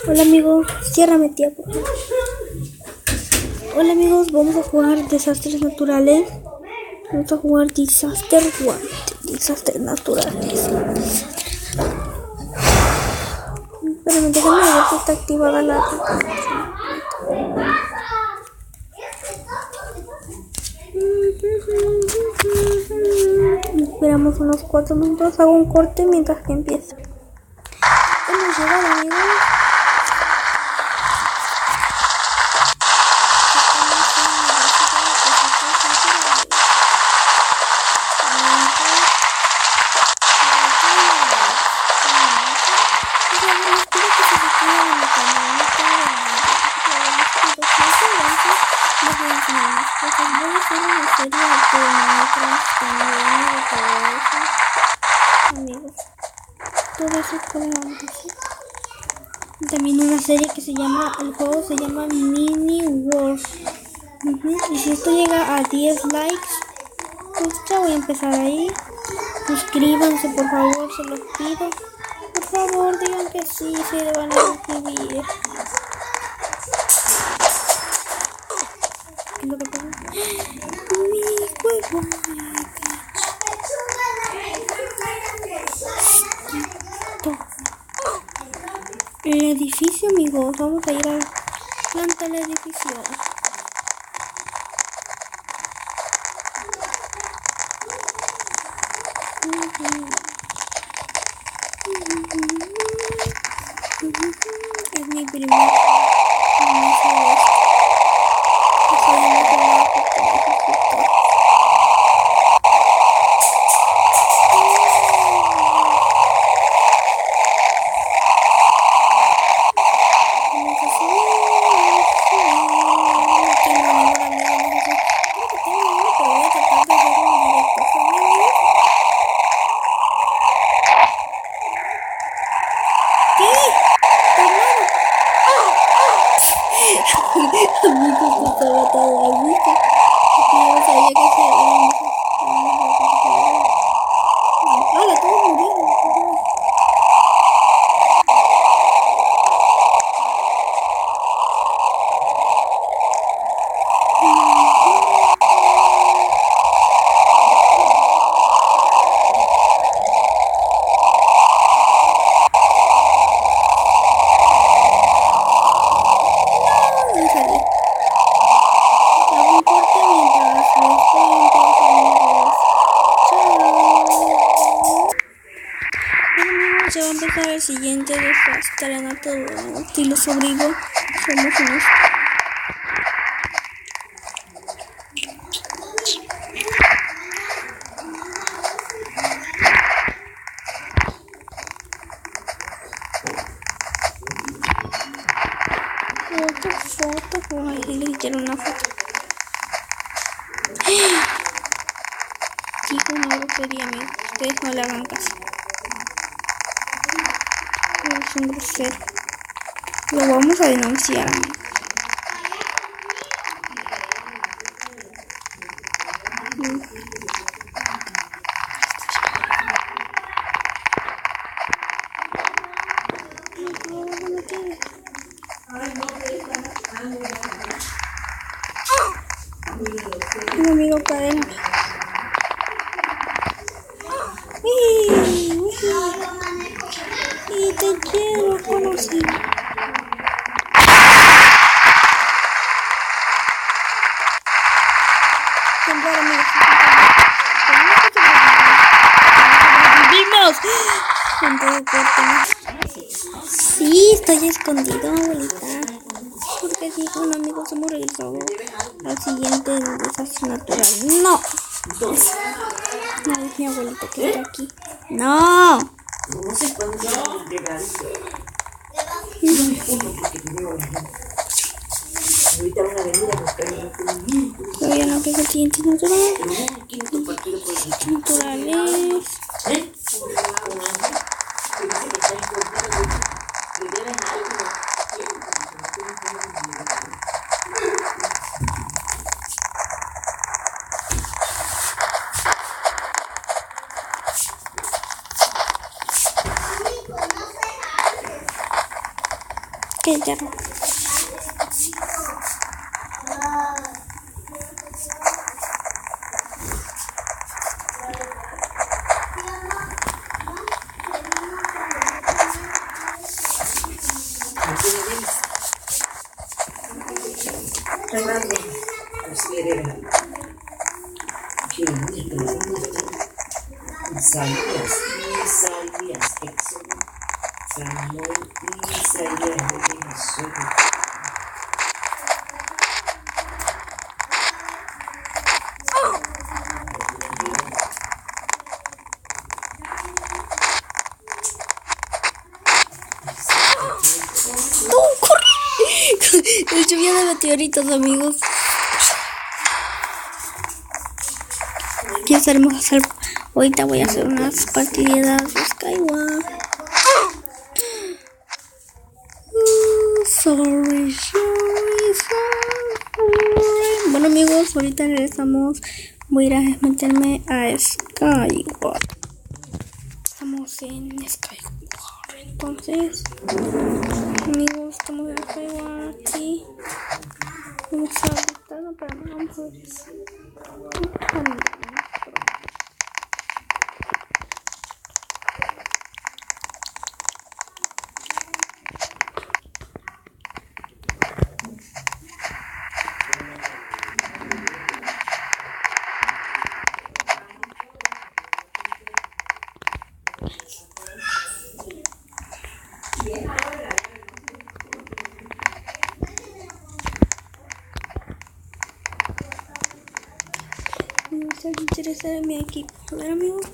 Hola amigos, ciérrame tía, por favor. Hola amigos, vamos a jugar desastres naturales. Vamos a jugar Disaster World. Desastres naturales. Espérame, déjame ver si está activada la... Esperamos unos 4 minutos, hago un corte mientras que empieza. Hemos llegado amigos. También una serie que se llama, el juego se llama Mini Wars. Y si esto llega a 10 likes, pues ya voy a empezar ahí. Suscríbanse por favor, se los pido. Por favor, digan que sí, se van a suscribir. ¿Qué es lo que pasa? Mi juego. El edificio, amigos, vamos a ir a plantar el edificio. Es mi primer se va a empezar el siguiente desastre natural. Si los abrigo, somos unos... Otra foto, ay, le hicieron una foto. Chico, una brujería, amigos. Ustedes no le hagan caso. Es un grosero. Lo vamos a denunciar, amigos. Un amigo cadena. Y te quiero conocer. Sí, estoy escondido, abuelita. Porque si con amigos hemos regresado al siguiente desastre natural. No. No, es mi abuelito que está aquí. No. No sé cuándo se va a entregar eso. Ahorita van a venir a buscar todavía no pega el siguiente natural. Naturales. Que ya. Isaías, Éxodo, Samuel, Isaías, Éxodo. ¡No, corre! El lluvia de meteoritos, amigos. Ya estaremos a hacer. Ahorita voy a hacer unas partidas de Skyward. Sorry. Bueno, amigos, ahorita regresamos. Voy a ir a meterme a Skyward. Estamos en Skyward. Entonces, amigos, estamos en Skyward aquí. Vamos a gritar, no, pero no vamos a ver eso. Me gusta interesar en mi equipo. A ver, amigos.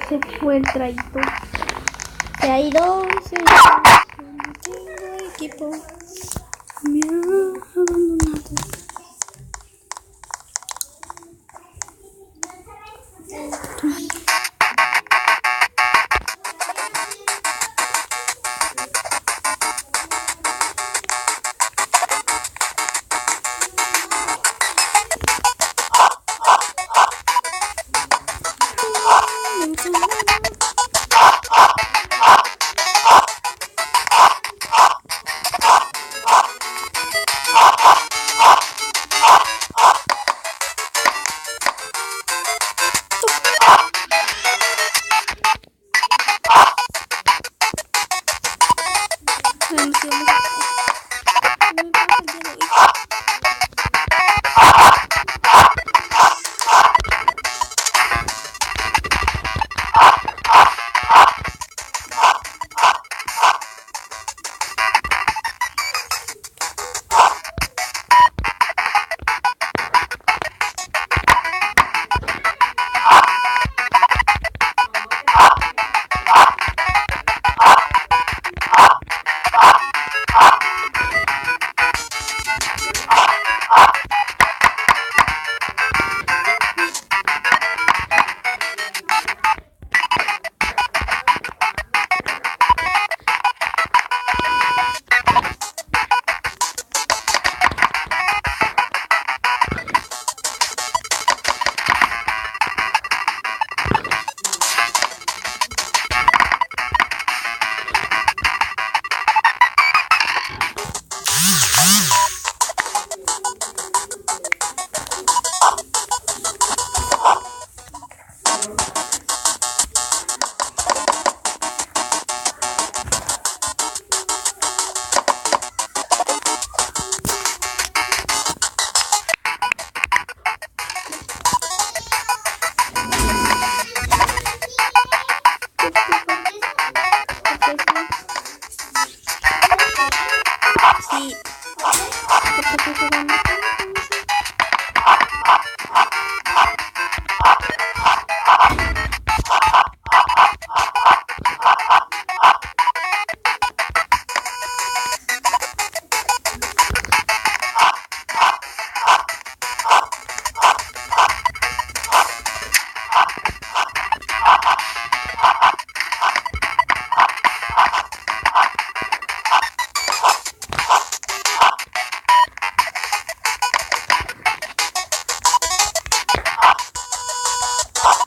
Se fue el traidor. Se ha ido. No tengo equipo. Me ha abandonado.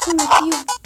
se metió.